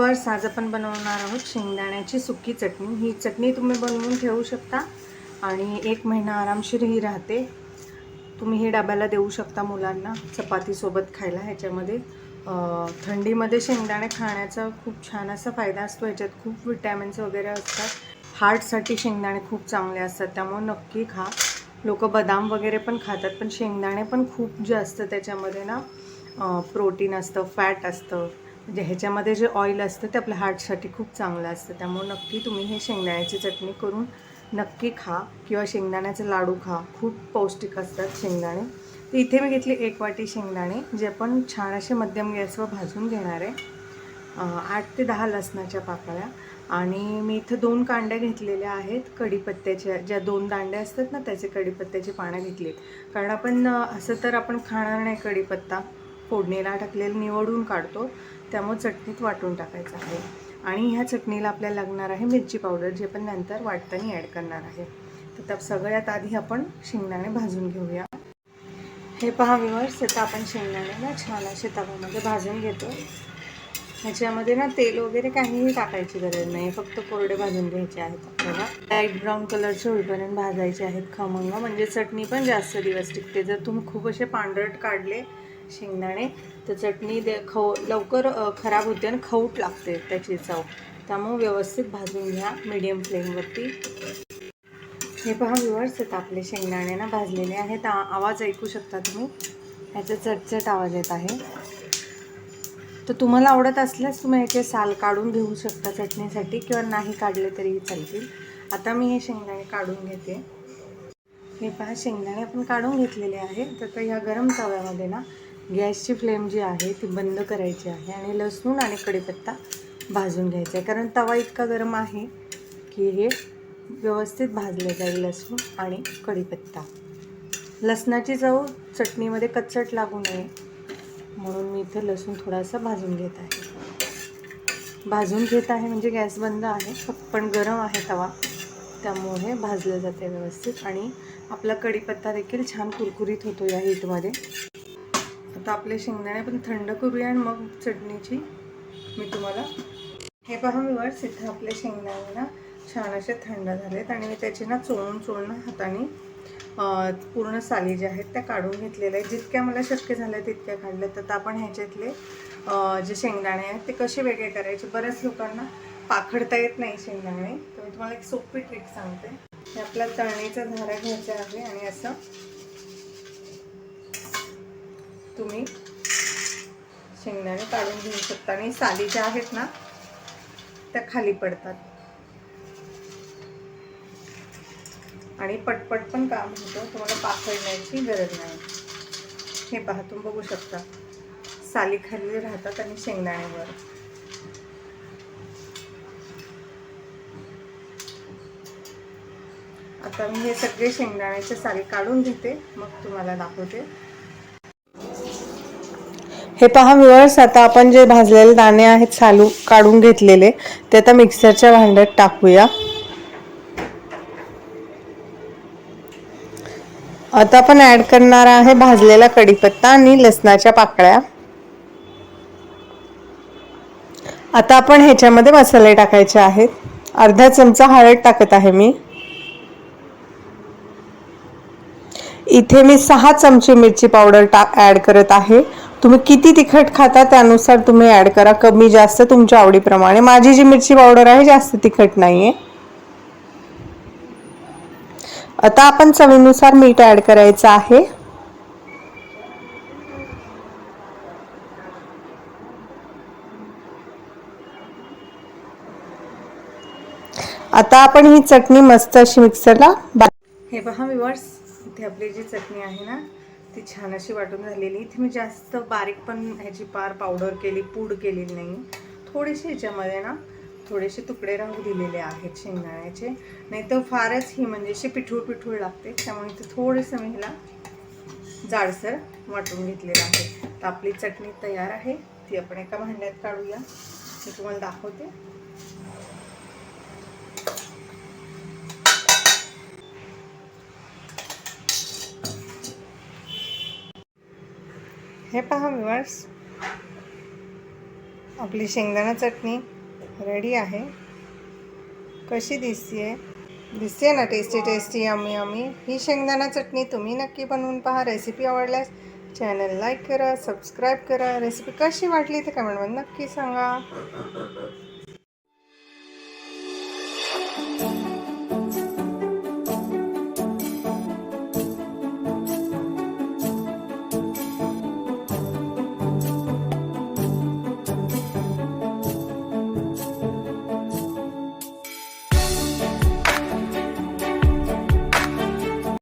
Viewers, आज आपण बनवणार आहोत शेंगदाण्याची सुकी चटणी। ही चटणी तुम्ही बनवून ठेवू शकता आणि 1 महिना आरामशीर ही राहते। तुम्ही ही डब्याला देऊ शकता मुलांना चपातीसोबत खायला। ह्याच्यामध्ये थंडीमध्ये शेंगदाणे खाण्याचा खूप छान असा फायदा असतो। ह्याच्यात खूप विटॅमिन्स वगैरे असतात। हार्टसाठी शेंगदाणे खूप चांगले असतात, त्यामुळे नक्की खा। लोक बदाम वगैरे पण खातात, पण शेंगदाणे पण खूप जास्त त्याच्यामध्ये ना प्रोटीन असतं, फॅट असतं। म्हणजे ह्याच्यामध्ये जे ऑइल असतं ते आपल्या हार्टसाठी खूप चांगलं असतं। त्यामुळे नक्की तुम्ही हे शेंगदाण्याची चटणी करून नक्की खा, किंवा शेंगदाण्याचे लाडू खा। खूप पौष्टिक असतात शेंगदाणे। तर इथे मी घेतली 1 वाटी शेंगदाणे, जे आपण छान असे मध्यम गॅसवर भाजून घेणार आहे। 8 ते 10 लसणाच्या पाकळ्या, आणि मी इथं 2 कांड्या घेतलेल्या आहेत कढीपत्त्याच्या। ज्या 2 दांड्या असतात ना, त्याचे कढीपत्त्याची पानं घेतलीत, कारण आपण असं तर आपण खाणार नाही कढीपत्ता, फोडणीला टाकलेलं निवडून काढतो, त्यामुळे चटणीत वाटून टाकायचं आहे। आणि ह्या चटणीला आपल्याला लागणार आहे मिरची पावडर, जे पण नंतर वाटताना ॲड करणार आहे। तर त्या सगळ्यात आधी आपण शेंगदाणे भाजून घेऊया। हे पहा व्ह्यूअर्स, आता आपण शेंगदाणे ना छान असे तव्यामध्ये भाजून घेतो। ह्याच्यामध्ये ना तेल वगैरे काहीही टाकायची गरज नाही, फक्त कोरडे भाजून घ्यायचे आहेत आपल्याला। लाईट ब्राऊन कलरचे होईपर्यंत भाजायचे आहेत खमंग, म्हणजे चटणी पण जास्त दिवस टिकते। जर तुम्ही खूप असे पांढरट काढले शेंगदाणे तर चटणी लवकर खराब होते आणि खवट लागते त्याची चव। त्यामुळे व्यवस्थित भाजून घ्या मीडियम फ्लेमवरती। हे पहा व्ह्यूअर्स, आता आपले शेंगदाणे ना भाजलेले आहेत। आवाज ऐकू शकता तुम्ही, ह्याचा चटचट आवाज येत आहे। तर तुम्हाला आवडत असल्यास तुम्ही ह्याचे साल काढून घेऊ शकता चटणीसाठी, किंवा नाही काढले तरीही चालतील। आता मी हे शेंगदाणे काढून घेते। हे पहा, शेंगदाणे आपण काढून घेतलेले आहे। तर ह्या गरम तव्यामध्ये ना गॅसची फ्लेम जी आहे ती बंद करायची आहे, आणि लसूण आणि कढीपत्ता भाजून घ्यायचा आहे। कारण तवा इतका गरम आहे की हे व्यवस्थित भाजले जाईल लसूण आणि कढीपत्ता। लसणाची चव चटणीमध्ये कच्चट लागू नये म्हणून मी इथे लसूण थोडासा भाजून घेत आहे। भाजून घेत आहे म्हणजे गॅस बंद आहे, पण गरम आहे तवा, त्यामुळे भाजलं जाते व्यवस्थित, आणि आपला कढीपत्ता देखील छान कुरकुरीत होतो या हीटमध्ये। आता आपले शेंगदाणे पण थंड करूया, आणि मग चटणीची मी तुम्हाला। हे पहा व्ह्यूअर्स, इथं आपले शेंगदाणे ना छान असे थंड झालेत, आणि मी त्याचे ना चोळून हाताने पूर्ण साली ज्या आहेत त्या काढून घेतलेल्या आहेत। जितक्या मला शक्य झाल्या तितक्या काढल्या। तर आपण ह्याच्यातले जे शेंगदाणे आहेत ते कसे वेगळे करायचे, बऱ्याच लोकांना पाखडता येत नाही शेंगदाणे, तर मी तुम्हाला एक सोपी ट्रिक सांगते। हे आपल्या तळणीचा झारा घ्यायचा आहे, आणि असं तुम्ही शेंगदाणे काढून घेऊ शकता, आणि साली ज्या आहेत ना त्या खाली पडतात, आणि पटपट पण काम होतं, तुम्हाला पाखडण्याची गरज नाही। हे पहा, तुम्ही बघू शकता साली खाली राहतात आणि शेंगदाण्यावर। आता मी हे सगळे शेंगदाण्याचे साली काढून घेते, मग तुम्हाला दाखवते। हे पहा व्ह्यूअर्स, आता आपण जे भाजलेले दाणे आहेत सालू काढून घेतलेले, ते आता मिक्सरच्या भांड्यात टाकूया। आता आपण ॲड करणार आहे भाजलेला कढीपत्ता आणि लसणाच्या पाकळ्या। आता आपण ह्याच्यामध्ये मसाले टाकायचे आहेत। अर्धा चमचा हळद टाकत आहे मी। इथे मी 6 चमचे मिरची पावडर ॲड करत आहे। तुम्ही किती तिखट खाता त्यानुसार तुम्ही ॲड करा, कमी जास्त तुमच्या आवडीप्रमाणे। माझी जी मिरची पावडर आहे जास्त तिखट नाहीये। आता आपण चवीनुसार मीठ ॲड करायचं आहे। आता आपण ही चटणी मस्त अशी मिक्सरला। हे पहा व्ह्यूअर्स, इथे आपली जी चटणी आहे ना ती छान अशी वाटून झालेली। इथे मी जास्त बारीक पण ह्याची पावडर केली, पूड केलेली नाही। थोडेसे ह्याच्यामध्ये ना थोडेसे तुकडे राहू दिलेले आहेत शेंगदाण्याचे, नाही तर फारच ही म्हणजे अशी पिठूळ लागते, त्यामुळे इथे थोडंसं मी हिला जाडसर वाटून घेतलेलं आहे। तर आपली चटणी तयार आहे, ती आपण एका भांड्यात काढूया, मी तुम्हाला दाखवते। हे पहा व्ह्यूअर्स, आपली शेंगदाणा चटणी रेडी आहे. कशी दिसते दिसते ना, टेस्टी टेस्टी यम्मी यम्मी. ही शेंगदाणा चटणी तुम्ही नक्की बनवून पहा. रेसिपी आवडल्यास चॅनल लाईक करा, सबस्क्राईब करा. रेसिपी कशी वाटली ते कमेंटमध्ये नक्की सांगा.